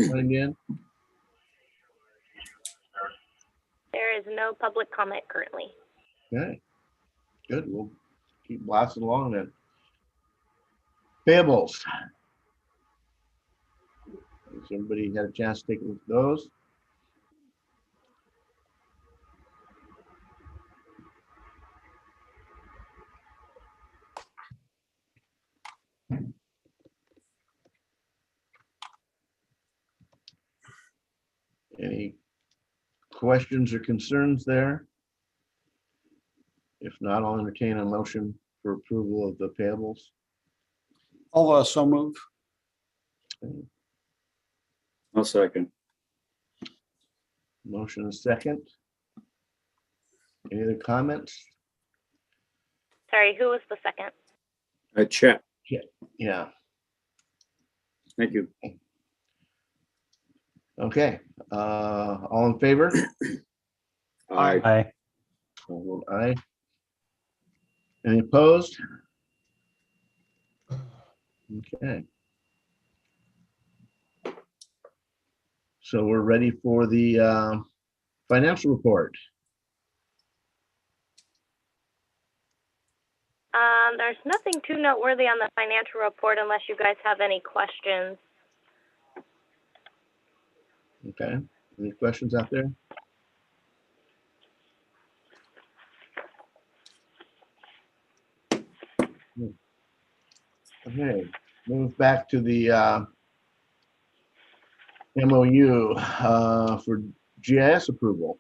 signed in? There is no public comment currently. Okay, good. We'll keep blasting along then. Payables. Has everybody had a chance to take a look at those? Any questions or concerns there? If not, I'll entertain a motion for approval of the payables. I'll so move. I'll second. Motion is second. Any other comments? Sorry, who was the second? Chet, Yeah, thank you. okay. All in favor? Aye. Aye. I'll vote aye. Any opposed? Okay. So we're ready for the financial report. There's nothing too noteworthy on the financial report unless you guys have any questions. Okay, any questions out there? Okay, move back to the MOU for GIS approval.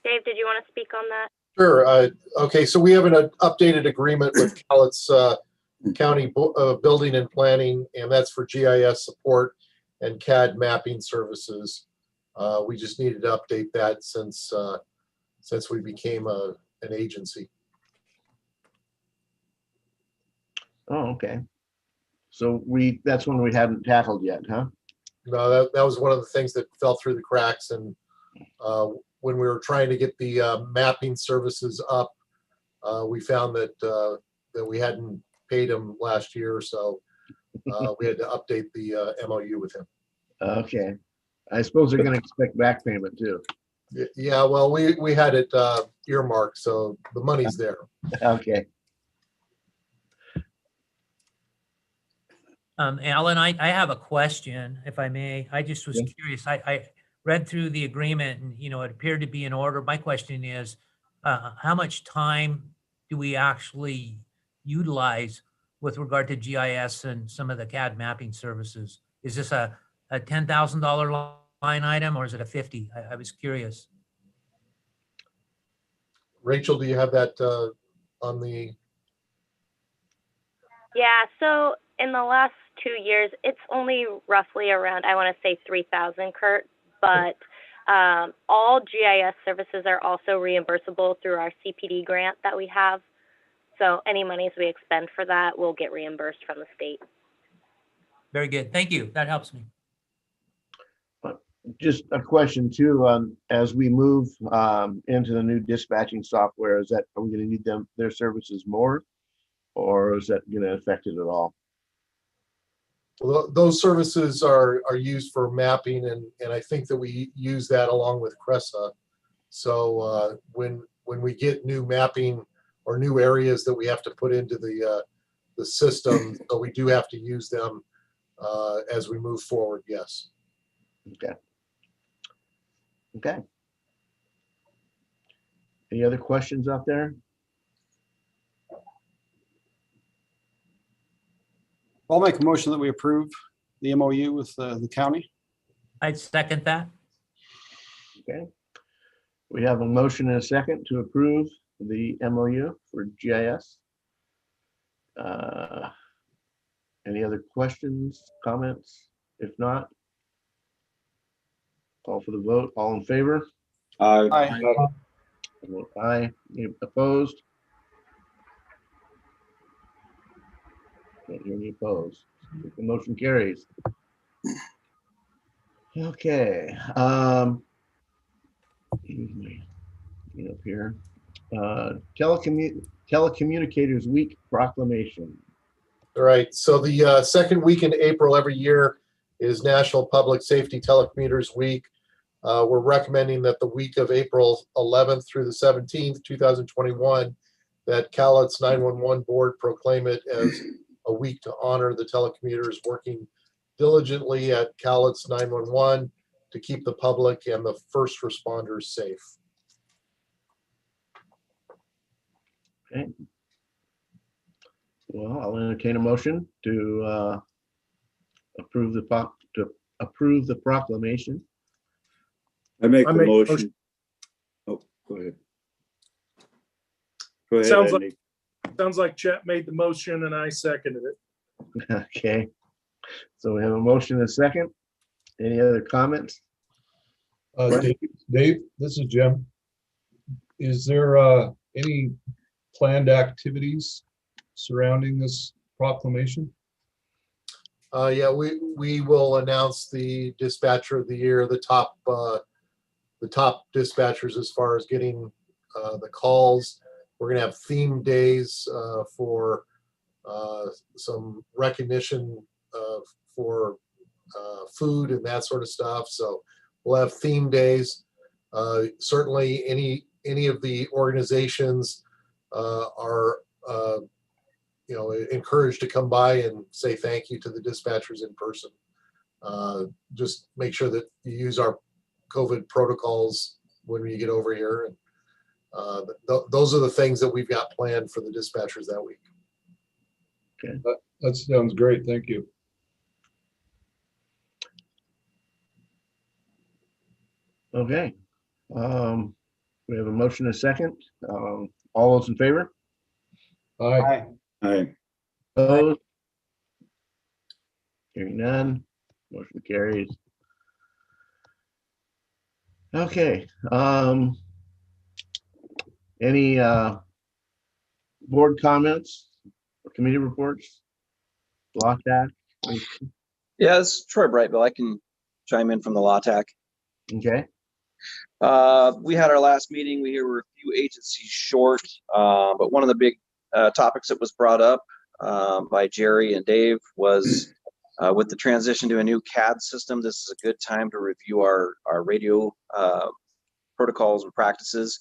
Dave, did you want to speak on that? Sure. Okay, so we have an updated agreement with Cowlitz County Building and Planning, and that's for GIS support and CAD mapping services. We just needed to update that since we became an agency. Oh, okay. So that's one we haven't tackled yet, huh? No, that was one of the things that fell through the cracks, and when we were trying to get the mapping services up, we found that we hadn't paid him last year, so we had to update the MOU with him. Okay. I suppose they're gonna expect back payment too. Yeah, well, we had it earmarked, so the money's there. Okay. Alan, I have a question, if I may. I just was Yeah. curious. I read through the agreement and, it appeared to be in order. My question is, how much time do we actually utilize with regard to GIS and some of the CAD mapping services? Is this a $10,000 line item or is it a 50? I was curious. Rachel, do you have that on the? Yeah, so in the last 2 years, it's only roughly around, I want to say 3,000, Kurt, but all GIS services are also reimbursable through our CPD grant that we have. So any monies we expend for that will get reimbursed from the state. Very good. Thank you. That helps me. Just a question too, as we move into the new dispatching software, are we gonna need their services more? Or is that gonna affect it at all? Well, those services are used for mapping, and I think that we use that along with Cresa. So when we get new mapping or new areas that we have to put into the system, so we do have to use them as we move forward. Yes. Okay. Okay. Any other questions out there? I'll make a motion that we approve the MOU with the county. I'd second that. Okay. We have a motion and a second to approve the MOU for GIS. Any other questions, comments? If not, call for the vote. All in favor? Aye. Aye. I vote aye. Any opposed? Can't hear any opposed. The motion carries. Okay. Excuse me. Get up here. Telecommunicators Week proclamation. All right, so the second week in April every year is National Public Safety Telecommuters Week. We're recommending that the week of April 11th through the 17th, 2021, that Cowlitz 911 Board proclaim it as a week to honor the telecommuters working diligently at Cowlitz 911 to keep the public and the first responders safe. Okay. Well, I'll entertain a motion to approve the proclamation. I make I the make the motion. Oh, go ahead. Go ahead, Sounds like- Andy. Sounds like Chet made the motion and I seconded it. Okay. So we have a motion and a second. Any other comments? Dave, this is Jim. Is there any planned activities surrounding this proclamation? Yeah, we will announce the dispatcher of the year, the top dispatchers as far as getting the calls. We're gonna have theme days for some recognition for food and that sort of stuff. So we'll have theme days. Certainly, any of the organizations are encouraged to come by and say thank you to the dispatchers in person. Just make sure that you use our COVID protocols when you get over here. And those are the things that we've got planned for the dispatchers that week. That sounds great. Thank you. Okay. We have a motion and a second. All those in favor? Aye. Aye. Opposed? Hearing none, motion carries. Okay, any board comments or committee reports? LAWTAC? Yeah, this is Troy Brightbill. I can chime in from the LAWTAC. Okay, We had our last meeting. We were a few agencies short, but one of the big topics that was brought up by Jerry and Dave was with the transition to a new CAD system. This is a good time to review our radio protocols and practices.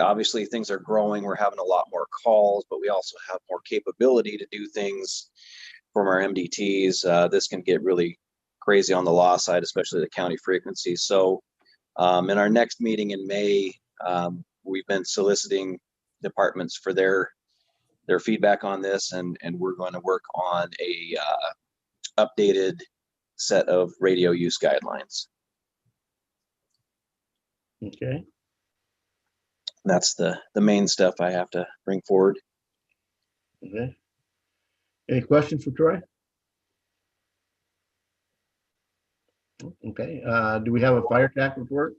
Obviously, things are growing. We're having a lot more calls, but we also have more capability to do things from our MDTs. This can get really crazy on the law side, especially the county frequencies. So in our next meeting in May, we've been soliciting departments for their feedback on this, and we're going to work on a updated set of radio use guidelines. okay. That's the main stuff I have to bring forward. Okay. Any questions for Troy? Okay, do we have a fire TAC report?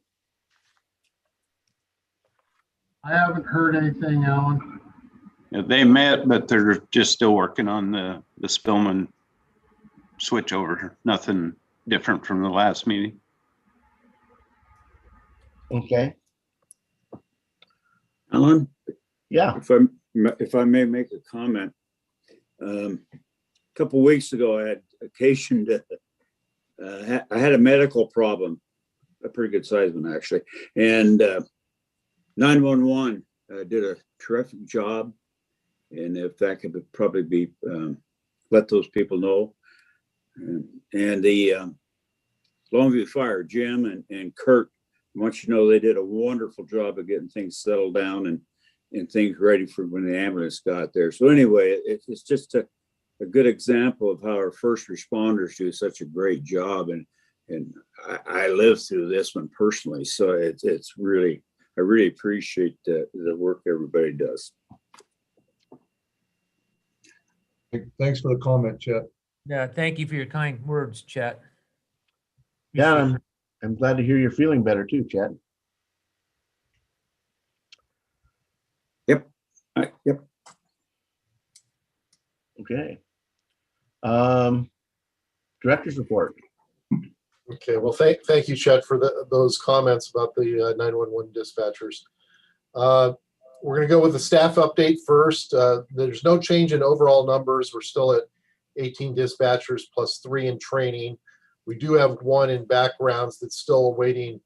I haven't heard anything, Alan. Yeah, they met, but they're just still working on the Spillman switchover. Nothing different from the last meeting. Okay, Alan, yeah, if I may make a comment. A couple weeks ago, I had occasion to, I had a medical problem, a pretty good sized one actually, and 911 did a terrific job. And if that could probably be, let those people know. And the Longview Fire, Jim and Kurt, I want you to know they did a wonderful job of getting things settled down and things ready for when the ambulance got there. So anyway, it's just a good example of how our first responders do such a great job. And I lived through this one personally. So it's really, I really appreciate the work everybody does. Thanks for the comment, Chet. Yeah, thank you for your kind words, Chet. yeah, I'm glad to hear you're feeling better too, Chad. Yep. Okay. Director's report. Okay, well, thank you, Chet, for those comments about the 911 dispatchers. We're going to go with the staff update first. There's no change in overall numbers. We're still at 18 dispatchers plus 3 in training. We do have 1 in backgrounds that's still awaiting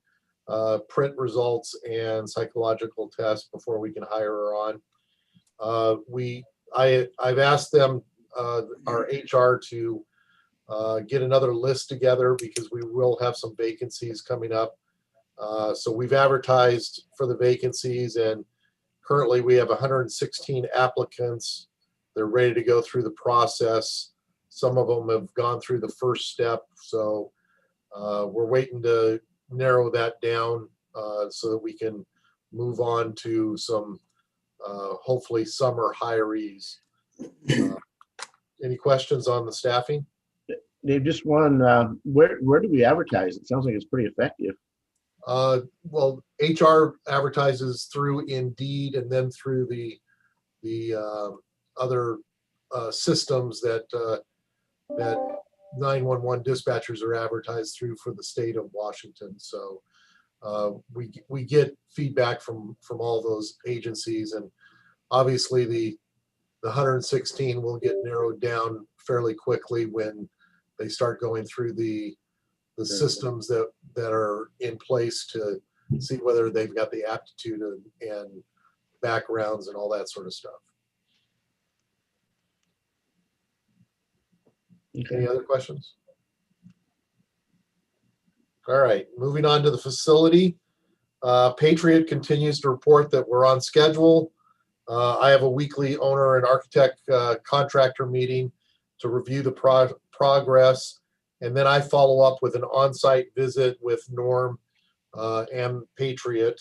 print results and psychological tests before we can hire her on. I've asked them, our HR, to get another list together because we will have some vacancies coming up. So we've advertised for the vacancies, and currently we have 116 applicants. They're ready to go through the process. Some of them have gone through the first step. So we're waiting to narrow that down so that we can move on to some hopefully summer hirees. Any questions on the staffing? Dave, just one, where do we advertise? It sounds like it's pretty effective. Well, HR advertises through Indeed and then through the other systems that 911 dispatchers are advertised through for the state of Washington. So we get feedback from all those agencies, and obviously the 116 will get narrowed down fairly quickly when they start going through the systems that are in place to see whether they've got the aptitude and backgrounds and all that sort of stuff. Any other questions? All right, moving on to the facility. Patriot continues to report that we're on schedule. I have a weekly owner and architect contractor meeting to review the progress. And then I follow up with an on-site visit with Norm and Patriot.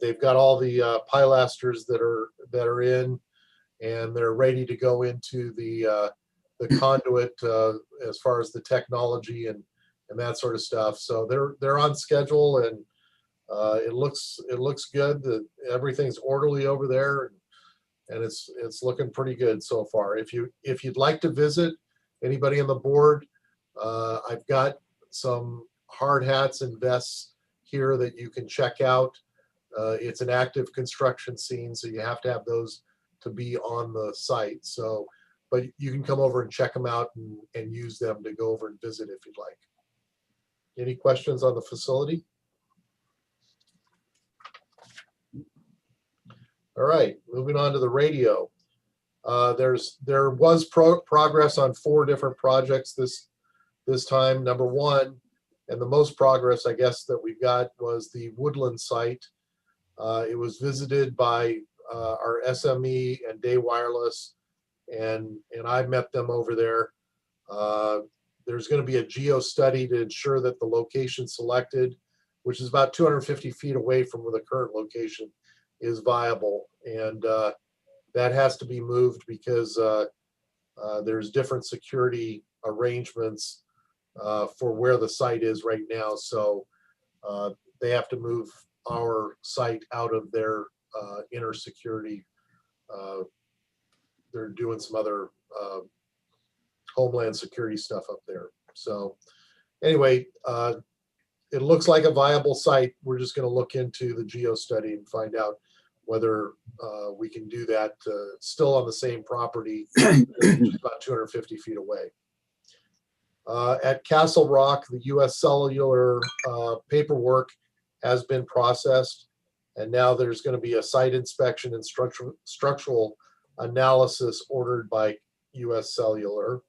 They've got all the pilasters that are in, and they're ready to go into the conduit as far as the technology and that sort of stuff. So they're on schedule, and it looks good. Everything's orderly over there, and it's looking pretty good so far. If you'd like to visit, anybody on the board, I've got some hard hats and vests here that you can check out. It's an active construction scene, so you have to have those to be on the site. So, but you can come over and check them out and use them to go over and visit if you'd like. Any questions on the facility? All right, moving on to the radio. There was progress on 4 different projects this time. Number 1, and the most progress, I guess, that we've got was the Woodland site. It was visited by our SME and Day Wireless, and I met them over there. There's going to be a geo study to ensure that the location selected, which is about 250 feet away from where the current location is, viable, and that has to be moved because there's different security arrangements for where the site is right now. So they have to move our site out of their inner security. They're doing some other homeland security stuff up there. So anyway, it looks like a viable site. We're just going to look into the geo study and find out whether we can do that still on the same property, about 250 feet away. At Castle Rock, the U.S. Cellular paperwork has been processed, and now there's going to be a site inspection and structural analysis ordered by U.S. Cellular.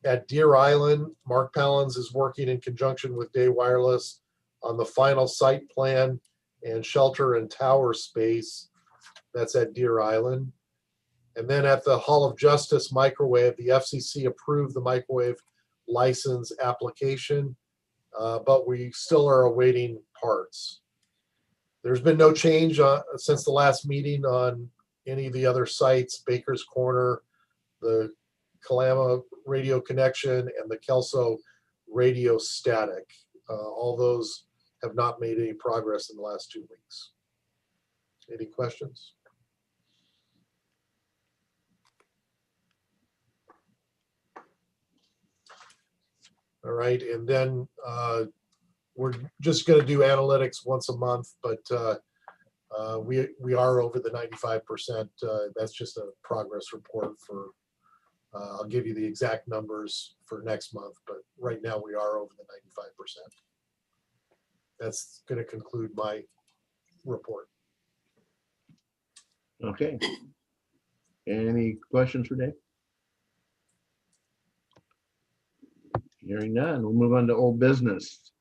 At Deer Island, Mark Pallins is working in conjunction with Day Wireless on the final site plan and shelter and tower space. That's at Deer Island. And then at the Hall of Justice microwave, the FCC approved the microwave license application, but we still are awaiting parts. There's been no change since the last meeting on any of the other sites, Baker's Corner, the Kalama radio connection, and the Kelso radio static. All those have not made any progress in the last 2 weeks. Any questions? All right, and then we're just going to do analytics once a month, but we are over the 95%. That's just a progress report for, I'll give you the exact numbers for next month, but right now we are over the 95%. That's going to conclude my report. Okay. Any questions for Dave? Hearing none, we'll move on to old business.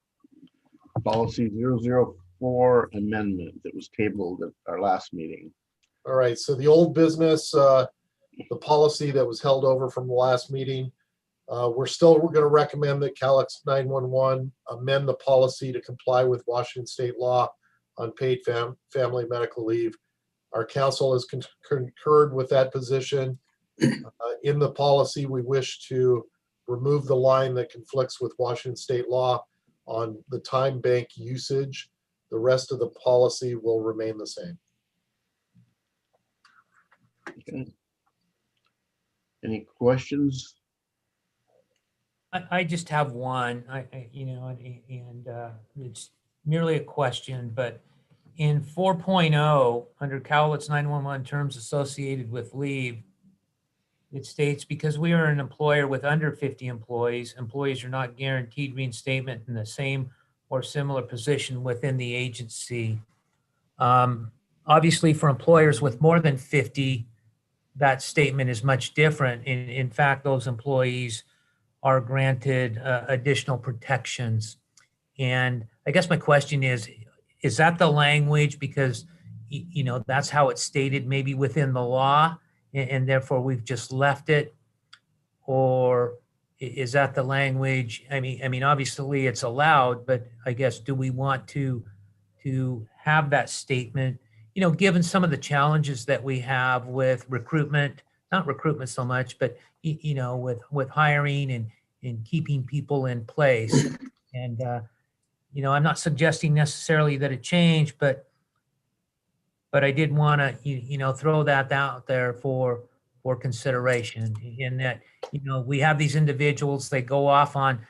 Policy 004 amendment that was tabled at our last meeting. All right, so the old business, the policy that was held over from the last meeting, we're going to recommend that Calix 911 amend the policy to comply with Washington state law on paid family medical leave. Our council has concurred with that position. In the policy, we wish to remove the line that conflicts with Washington state law on the time bank usage. The rest of the policy will remain the same. Okay. Any questions? I just have one, it's merely a question, but in 4.0, under Cowlitz 911 terms associated with leave, it states, because we are an employer with under 50 employees, employees are not guaranteed reinstatement in the same or similar position within the agency. Obviously, for employers with more than 50, that statement is much different. In fact, those employees are granted additional protections. And I guess my question is that the language? Because, that's how it's stated maybe within the law, and therefore we've just left it? Or is that the language? I mean, obviously it's allowed, but I guess, do we want to have that statement, given some of the challenges that we have with recruitment, not recruitment so much, but, with hiring and keeping people in place. And, I'm not suggesting necessarily that it changed, but I did want to, throw that out there for consideration, in that, we have these individuals, they go off on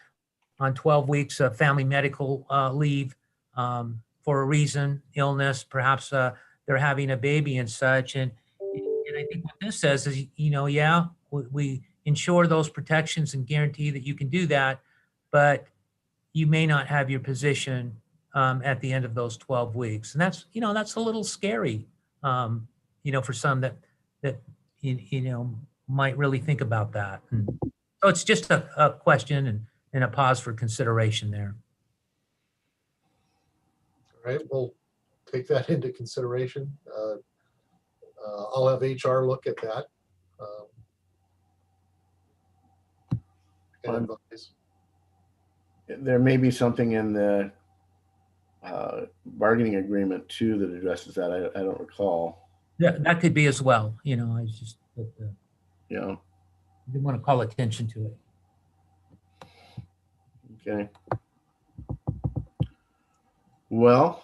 12 weeks of family medical leave for a reason, illness, perhaps they're having a baby and such. And I think what this says is, yeah, we ensure those protections and guarantee that you can do that, but you may not have your position at the end of those 12 weeks. And that's, that's a little scary, for some that might really think about that. And so it's just a question and a pause for consideration there. All right, we'll take that into consideration. I'll have HR look at that. And advise. There may be something in the bargaining agreement too that addresses that. I don't recall. Yeah, that could be as well. I was just, Yeah. didn't want to call attention to it. Okay. Well,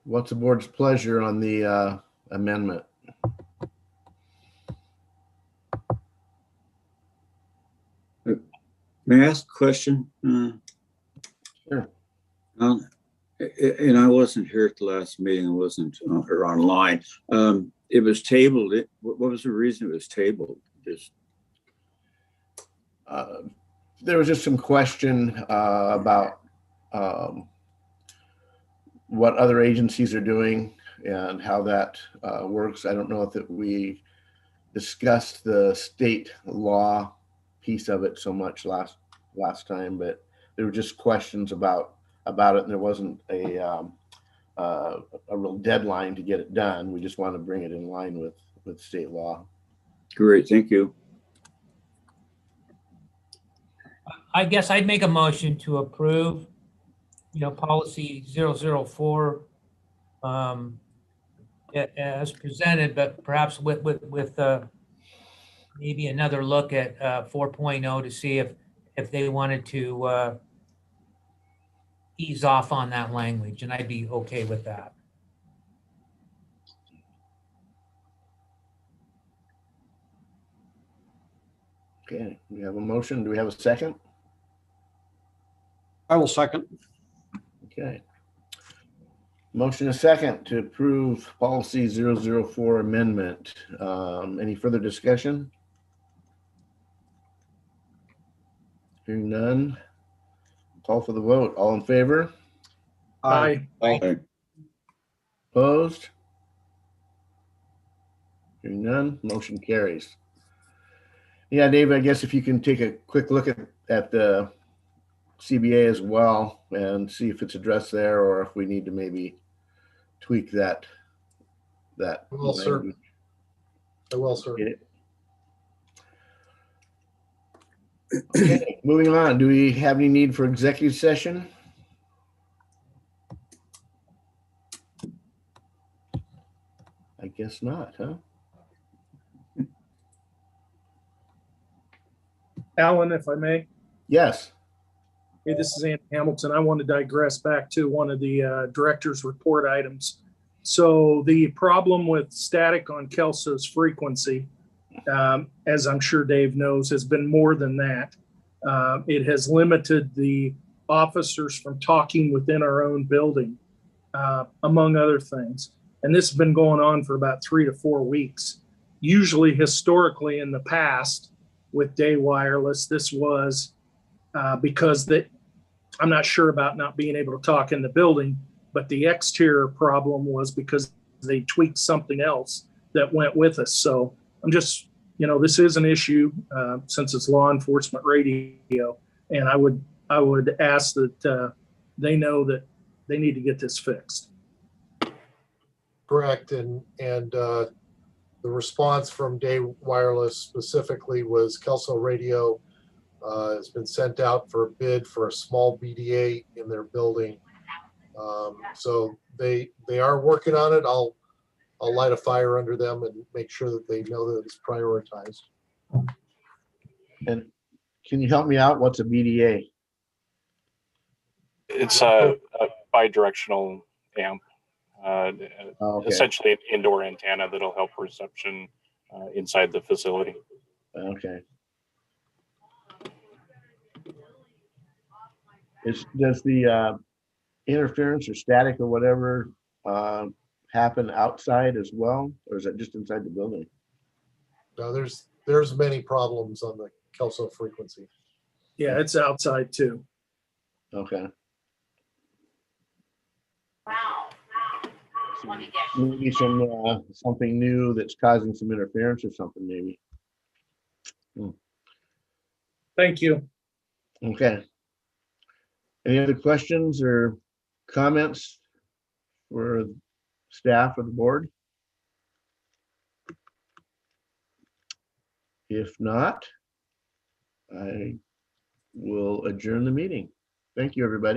what's the board's pleasure on the amendment? May I ask a question? Sure. And I wasn't here at the last meeting. I wasn't or online. It was tabled. What was the reason it was tabled? Just there was just some question about what other agencies are doing and how that works. I don't know if we discussed the state law piece of it so much last time, but there were just questions about it, and there wasn't a real deadline to get it done. We just want to bring it in line with state law. great, thank you. I guess I'd make a motion to approve, policy 004 as presented, but perhaps with maybe another look at 4.0 to see if they wanted to ease off on that language, and I'd be okay with that. Okay, we have a motion. Do we have a second? I will second. Okay. Motion is second to approve policy 004 amendment. Any further discussion? Hearing none. Call for the vote. All in favor? Aye. Opposed? Hearing none, motion carries. Yeah, Dave, I guess if you can take a quick look at the CBA as well and see if it's addressed there or if we need to maybe tweak that. Well, sir. language. I will, sir. Get it? Okay, moving on. Do we have any need for executive session? I guess not, huh? Alan, if I may. Yes. Hey, this is Andy Hamilton. I want to digress back to one of the director's report items. So the problem with static on Kelso's frequency, as I'm sure Dave knows, has been more than that. It has limited the officers from talking within our own building, among other things. And this has been going on for about 3 to 4 weeks. Usually, historically, in the past, with Day Wireless, this was because I'm not sure about not being able to talk in the building, but the exterior problem was because they tweaked something else that went with us. So I'm just, this is an issue since it's law enforcement radio, and I would ask that they know that they need to get this fixed. Correct. And the response from Day Wireless specifically was Kelso Radio has been sent out for a bid for a small BDA in their building. So they are working on it. I'll light a fire under them and make sure that they know that it's prioritized. And can you help me out? What's a BDA? It's a bi-directional amp, Okay. essentially an indoor antenna that'll help reception inside the facility. Okay. Does the interference or static or whatever happen outside as well, or is it just inside the building? Now there's many problems on the Kelso frequency. Yeah, it's outside too. Okay. Maybe something new that's causing some interference or something, maybe. Thank you. Okay. Any other questions or comments for staff or the board? If not, I will adjourn the meeting. Thank you, everybody.